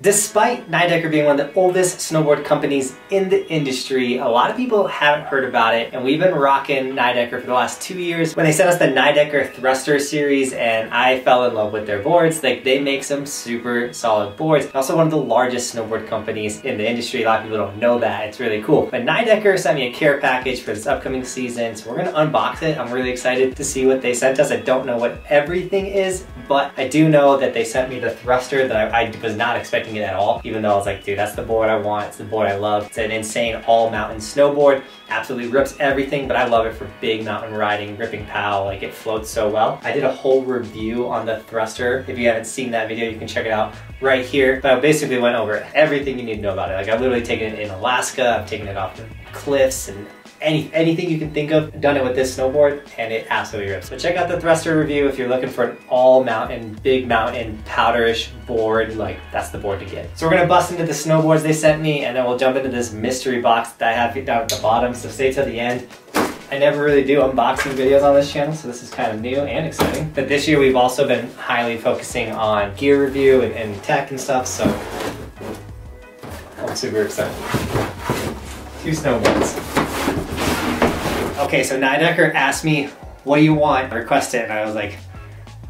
Despite Nidecker being one of the oldest snowboard companies in the industry, a lot of people haven't heard about it, and we've been rocking Nidecker for the last 2 years. When they sent us the Nidecker Thruster series, and I fell in love with their boards. Like, they make some super solid boards. Also one of the largest snowboard companies in the industry. A lot of people don't know that. It's really cool. But Nidecker sent me a care package for this upcoming season, so we're gonna unbox it. I'm really excited to see what they sent us. I don't know what everything is, but I do know that they sent me the Thruster that I was not expecting it at all, even though I was like, dude, that's the board I want. It's the board I love. It's an insane all mountain snowboard. Absolutely rips everything, but I love it for big mountain riding, ripping pow. Like, it floats so well. I did a whole review on the Thruster. If you haven't seen that video, you can check it out right here. But I basically went over everything you need to know about it. Like, I've literally taken it in Alaska, I've taken it off the cliffs and anything you can think of. I've done it with this snowboard and it absolutely rips. But check out the Thruster review if you're looking for an all mountain, big mountain, powderish board. Like, that's the board to get. So we're gonna bust into the snowboards they sent me, and then we'll jump into this mystery box that I have down at the bottom, so stay till the end. I never really do unboxing videos on this channel, so this is kind of new and exciting. But this year we've also been highly focusing on gear review and tech and stuff, so I'm super excited. 2 snowboards. Okay, so Nidecker asked me, what do you want? I requested it, and I was like,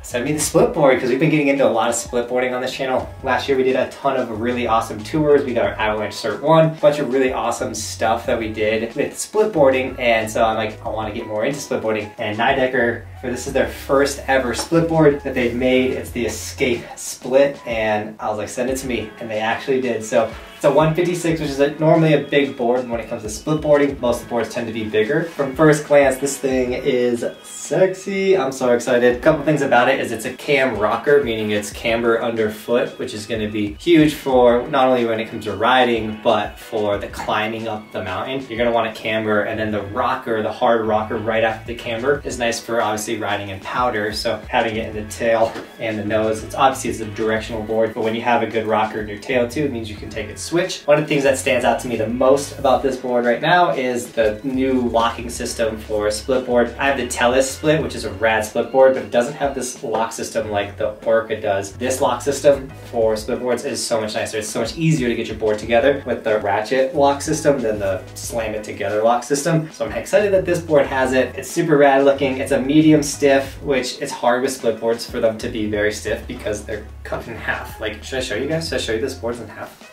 send me the split board, because we've been getting into a lot of split boarding on this channel. Last year we did a ton of really awesome tours. We got our Avalanche Cert 1, a bunch of really awesome stuff that we did with split boarding, and so I'm like, I want to get more into split boarding. And Nidecker, this is their first ever split board that they've made. It's the Escape Split, and I was like, send it to me, and they actually did. So it's a 156, which is normally a big board when it comes to split boarding. Most of the boards tend to be bigger. From first glance, this thing is sexy. I'm so excited. A couple things about it is it's a cam rocker, meaning it's camber underfoot, which is gonna be huge for not only when it comes to riding, but for the climbing up the mountain. You're gonna want a camber, and then the rocker, the hard rocker right after the camber is nice for obviously riding in powder. So having it in the tail and the nose, it's a directional board, but when you have a good rocker in your tail too, it means you can take it switch. One of the things that stands out to me the most about this board right now is the new locking system for a split board. I have the Tellus split, which is a rad split board, but it doesn't have this lock system like the Orca does. This lock system for split boards is so much nicer. It's so much easier to get your board together with the ratchet lock system than the slam it together lock system. So I'm excited that this board has it. It's super rad looking. It's a medium stiff, which it's hard with split boards for them to be very stiff because they're cut in half. Like, should I show you guys? Should I show you this board's in half?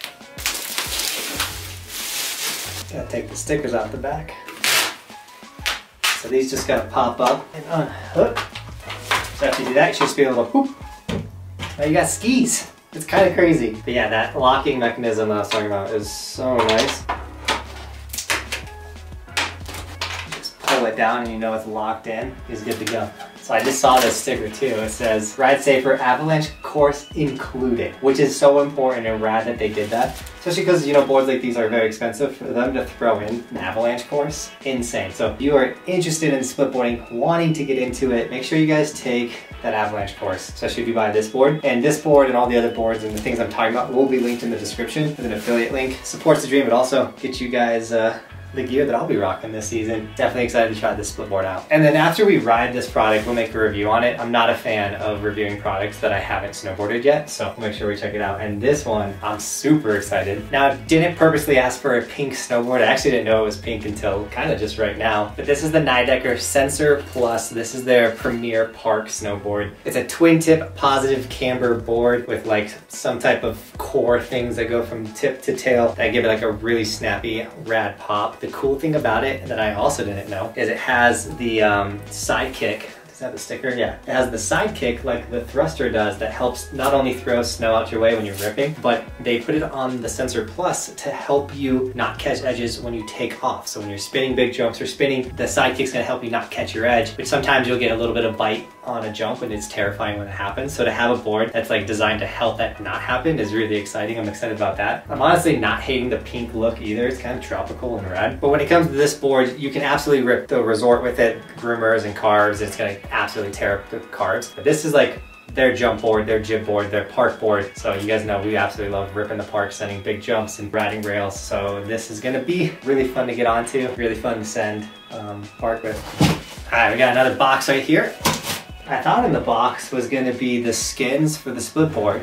Gotta take the stickers out the back. So these just gotta pop up and unhook. So after you do that, you should just be able to whoop. Now you got skis. It's kind of crazy. But yeah, that locking mechanism that I was talking about is so nice. Just pull it down and you know it's locked in. It's good to go. So I just saw this sticker too. It says, ride safer, avalanche course included, which is so important and rad that they did that. Especially because, you know, boards like these are very expensive. For them to throw in an avalanche course, insane. So if you are interested in split boarding, wanting to get into it, make sure you guys take that avalanche course, especially if you buy this board. And this board and all the other boards and the things I'm talking about will be linked in the description with an affiliate link. Supports the dream, but also get you guys the gear that I'll be rocking this season. Definitely excited to try this split board out. And then after we ride this product, we'll make a review on it. I'm not a fan of reviewing products that I haven't snowboarded yet, so we'll make sure we check it out. And this one, I'm super excited. Now, I didn't purposely ask for a pink snowboard. I actually didn't know it was pink until kind of just right now. But this is the Nidecker Sensor Plus. This is their premier park snowboard. It's a twin tip positive camber board with like some type of core things that go from tip to tail that give it like a really snappy, rad pop. The cool thing about it that I also didn't know is it has the sidekick. Does it have the sticker? Yeah. It has the sidekick like the Thruster does that helps not only throw snow out your way when you're ripping, but they put it on the Sensor Plus to help you not catch edges when you take off. So when you're spinning big jumps or spinning, the sidekick's gonna help you not catch your edge, which sometimes you'll get a little bit of bite on a jump and it's terrifying when it happens. So to have a board that's like designed to help that not happen is really exciting. I'm excited about that. I'm honestly not hating the pink look either. It's kind of tropical and rad. But when it comes to this board, you can absolutely rip the resort with it, groomers and carbs. It's gonna absolutely tear up the carbs. But this is like their jump board, their jib board, their park board. So you guys know we absolutely love ripping the park, sending big jumps and riding rails. So this is gonna be really fun to get onto, really fun to send park with. All right, we got another box right here. I thought in the box was gonna be the skins for the split board,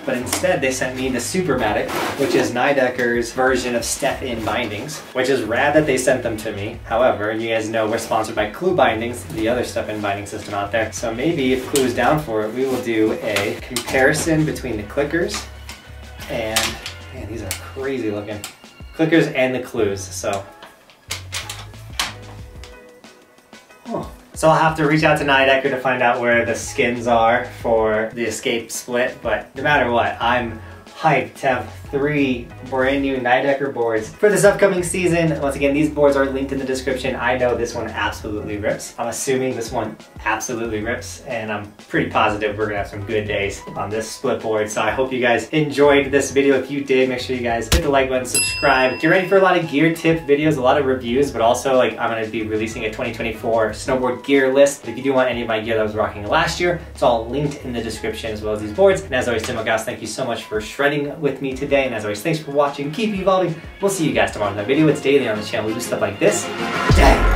but instead they sent me the Supermatic, which is Nidecker's version of step-in bindings, which is rad that they sent them to me. However, you guys know we're sponsored by Clue Bindings, the other step-in binding system out there. So maybe if Clue's down for it, we will do a comparison between the clickers and, man, these are crazy looking. Clickers and the Clues, so. Oh. So I'll have to reach out to Nidecker to find out where the skins are for the Escape split, but no matter what, I'm hyped to have 3 brand new Nidecker boards for this upcoming season. Once again, these boards are linked in the description. I know this one absolutely rips. I'm assuming this one absolutely rips, and I'm pretty positive we're gonna have some good days on this split board. So I hope you guys enjoyed this video. If you did, make sure you guys hit the like button, subscribe. Get ready for a lot of gear tip videos, a lot of reviews, but also like I'm gonna be releasing a 2024 snowboard gear list. If you do want any of my gear that I was rocking last year, it's all linked in the description as well as these boards. And as always, Tim Buckhouse, thank you so much for shredding with me today. And as always, thanks for watching. Keep evolving. We'll see you guys tomorrow in that video. It's daily on the channel. We do stuff like this. Dang.